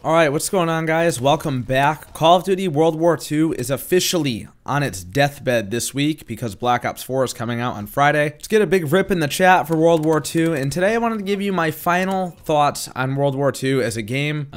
Alright, what's going on, guys? Welcome back. Call of Duty World War II is officially on its deathbed this week because Black Ops 4 is coming out on Friday. Let's get a big rip in the chat for World War II, and today I wanted to give you my final thoughts on World War II as a game.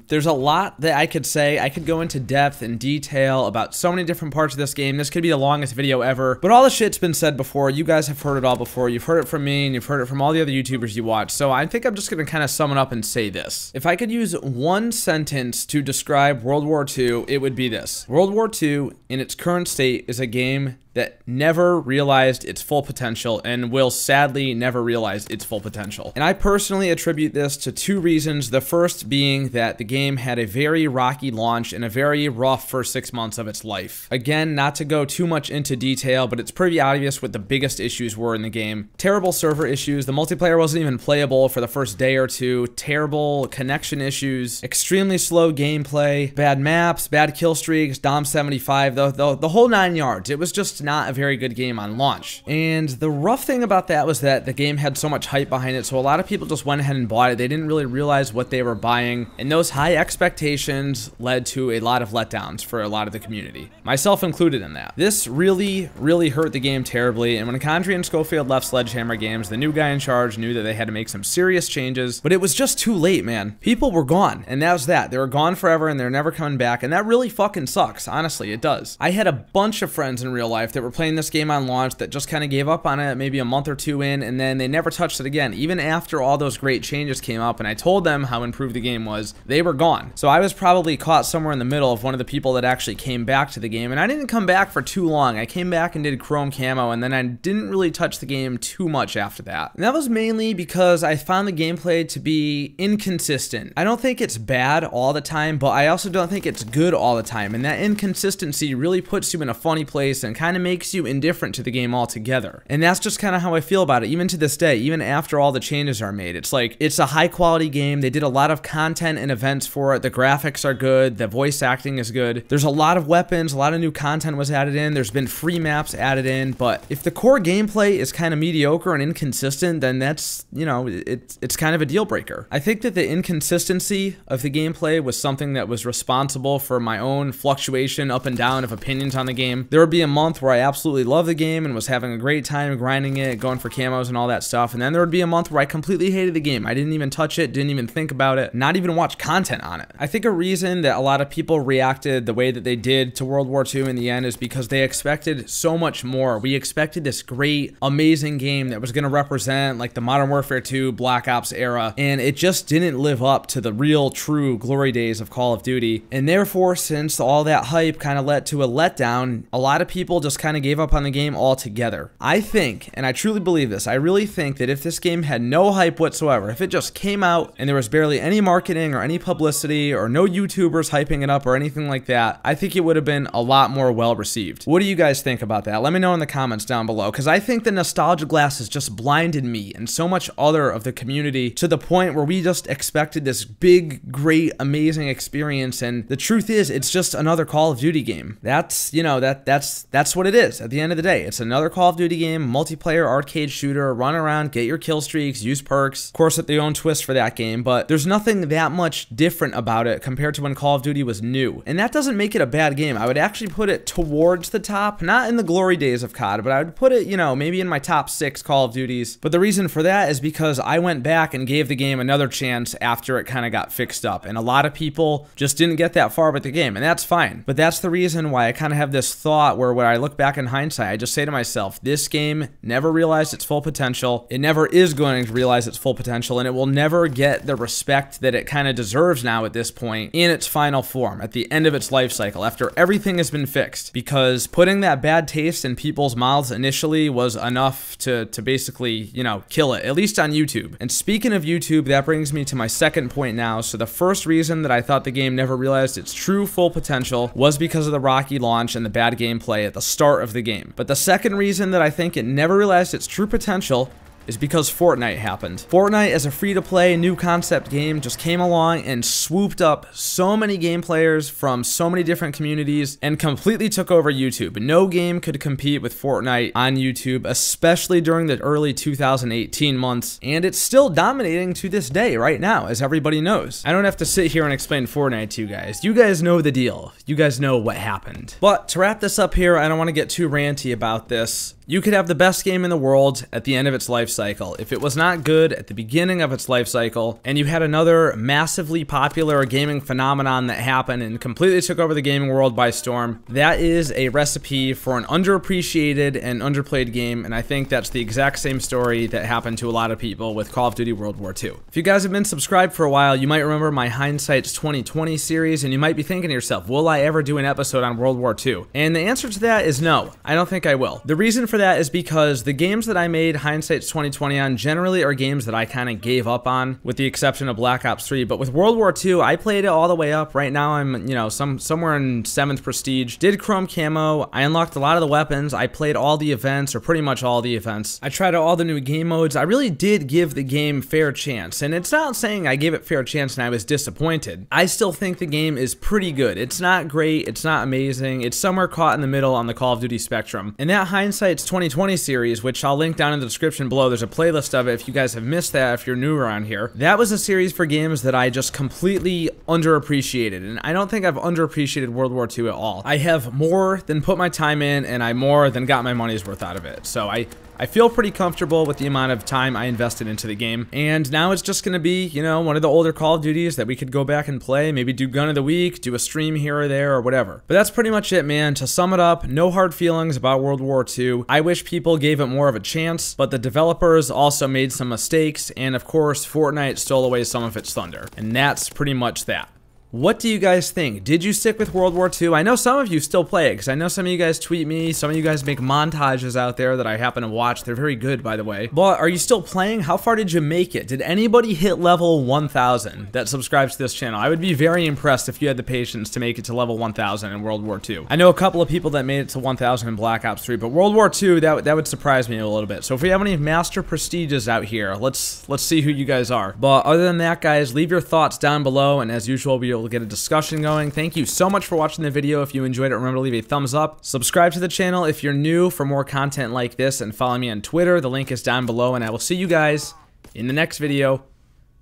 There's a lot that I could say. I could go into depth and detail about so many different parts of this game. This could be the longest video ever, but all the shit's been said before. You guys have heard it all before. You've heard it from me, and you've heard it from all the other YouTubers you watch, so I think I'm just going to kind of sum it up and say this. If I could use one sentence to describe World War II, it would be this. World War II, in its current state, is a game that never realized its full potential and will sadly never realize its full potential. And I personally attribute this to two reasons. The first being that the game had a very rocky launch and a very rough first 6 months of its life. Again, not to go too much into detail, but it's pretty obvious what the biggest issues were in the game. Terrible server issues. The multiplayer wasn't even playable for the first day or two. Terrible connection issues. Extremely slow gameplay. Bad maps. Bad kill streaks. Dom 75. The whole 9 yards. It was just not a very good game on launch. And the rough thing about that was that the game had so much hype behind it, so a lot of people just went ahead and bought it. They didn't really realize what they were buying, and those high expectations led to a lot of letdowns for a lot of the community, myself included in that. This really hurt the game terribly, and when Condrey and Schofield left Sledgehammer Games, the new guy in charge knew that they had to make some serious changes, but it was just too late, man. People were gone, and that was that. They were gone forever, and they're never coming back, and that really fucking sucks. Honestly, it does. I had a bunch of friends in real life that were playing this game on launch that just kind of gave up on it maybe a month or two in, and then they never touched it again. Even after all those great changes came up and I told them how improved the game was, they were gone. So I was probably caught somewhere in the middle of one of the people that actually came back to the game, and I didn't come back for too long. I came back and did Chrome Camo, and then I didn't really touch the game too much after that. And that was mainly because I found the gameplay to be inconsistent. I don't think it's bad all the time, but I also don't think it's good all the time, and that inconsistency really puts you in a funny place and kind of makes you indifferent to the game altogether. And that's just kind of how I feel about it, even to this day, even after all the changes are made. It's like, it's a high quality game. They did a lot of content and events for it. The graphics are good. The voice acting is good. There's a lot of weapons. A lot of new content was added in. There's been free maps added in. But if the core gameplay is kind of mediocre and inconsistent, then that's, you know, it's kind of a deal breaker. I think that the inconsistency of the gameplay was something that was responsible for my own fluctuation up and down of opinions on the game. There would be a month where I absolutely loved the game and was having a great time grinding it, going for camos and all that stuff, and then there would be a month where I completely hated the game. I didn't even touch it, didn't even think about it, not even watch content on it. I think a reason that a lot of people reacted the way that they did to World War II in the end is because they expected so much more. We expected this great, amazing game that was going to represent like the Modern Warfare 2 Black Ops era, and it just didn't live up to the real, true glory days of Call of Duty. And therefore, since all that hype kind of led to a letdown, a lot of people just kind of gave up on the game altogether. I think, and I truly believe this, I really think that if this game had no hype whatsoever, if it just came out and there was barely any marketing or any publicity or no YouTubers hyping it up or anything like that, I think it would have been a lot more well received. What do you guys think about that? Let me know in the comments down below, because I think the nostalgia glass has just blinded me and so much other of the community to the point where we just expected this big, great, amazing experience, and the truth is, it's just another Call of Duty game. That's, you know, that's what it is at the end of the day. It's another Call of Duty game, multiplayer arcade shooter, run around, get your kill streaks, use perks. Of course, at their own twist for that game, but there's nothing that much different about it compared to when Call of Duty was new. And that doesn't make it a bad game. I would actually put it towards the top, not in the glory days of COD, but I would put it, you know, maybe in my top 6 Call of Duties. But the reason for that is because I went back and gave the game another chance after it kind of got fixed up. And a lot of people just didn't get that far with the game, and that's fine. But that's the reason why I kind of have this thought where when I look back in hindsight, I just say to myself, this game never realized its full potential. It never is going to realize its full potential, and it will never get the respect that it kind of deserves now at this point in its final form, at the end of its life cycle, after everything has been fixed. Because putting that bad taste in people's mouths initially was enough to basically, you know, kill it, at least on YouTube. And speaking of YouTube, that brings me to my second point now. So the first reason that I thought the game never realized its true full potential was because of the rocky launch and the bad gameplay at the start of the game. But the second reason that I think it never realized its true potential is because Fortnite happened. Fortnite, as a free-to-play new concept game, just came along and swooped up so many game players from so many different communities and completely took over YouTube. No game could compete with Fortnite on YouTube, especially during the early 2018 months, and it's still dominating to this day right now, as everybody knows. I don't have to sit here and explain Fortnite to you guys. You guys know the deal. You guys know what happened. But to wrap this up here, I don't want to get too ranty about this. You could have the best game in the world at the end of its life cycle. If it was not good at the beginning of its life cycle, and you had another massively popular gaming phenomenon that happened and completely took over the gaming world by storm, that is a recipe for an underappreciated and underplayed game, and I think that's the exact same story that happened to a lot of people with Call of Duty World War II. If you guys have been subscribed for a while, you might remember my Hindsight's 2020 series, and you might be thinking to yourself, will I ever do an episode on World War II? And the answer to that is no. I don't think I will. The reason for that is because the games that I made Hindsight's 2020 on generally are games that I kind of gave up on, with the exception of Black Ops 3. But with World War II, I played it all the way up. Right now I'm, somewhere in 7th Prestige. Did Chrome Camo. I unlocked a lot of the weapons. I played all the events, or pretty much all the events. I tried out all the new game modes. I really did give the game fair chance. And it's not saying I gave it fair chance and I was disappointed. I still think the game is pretty good. It's not great. It's not amazing. It's somewhere caught in the middle on the Call of Duty spectrum. And that Hindsight's 2020 series, which I'll link down in the description below. There's a playlist of it if you guys have missed that, if you're new around here. That was a series for games that I just completely underappreciated, and I don't think I've underappreciated World War II at all. I have more than put my time in, and I more than got my money's worth out of it. So I feel pretty comfortable with the amount of time I invested into the game, and now it's just gonna be, one of the older Call of Duties that we could go back and play, maybe do Gun of the Week, do a stream here or there, or whatever. But that's pretty much it, man. To sum it up, no hard feelings about World War II. I wish people gave it more of a chance, but the developers also made some mistakes, and of course, Fortnite stole away some of its thunder. And that's pretty much that. What do you guys think? Did you stick with World War II? I know some of you still play it, because I know some of you guys tweet me, some of you guys make montages out there that I happen to watch. They're very good, by the way. But are you still playing? How far did you make it? Did anybody hit level 1000 that subscribes to this channel? I would be very impressed if you had the patience to make it to level 1000 in World War II. I know a couple of people that made it to 1000 in Black Ops 3, but World War II, that would surprise me a little bit. So if we have any Master Prestiges out here, let's see who you guys are. But other than that, guys, leave your thoughts down below, and as usual, we'll get a discussion going. Thank you so much for watching the video. If you enjoyed it, remember to leave a thumbs up. Subscribe to the channel if you're new for more content like this, and follow me on Twitter. The link is down below, and I will see you guys in the next video.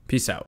Peace out.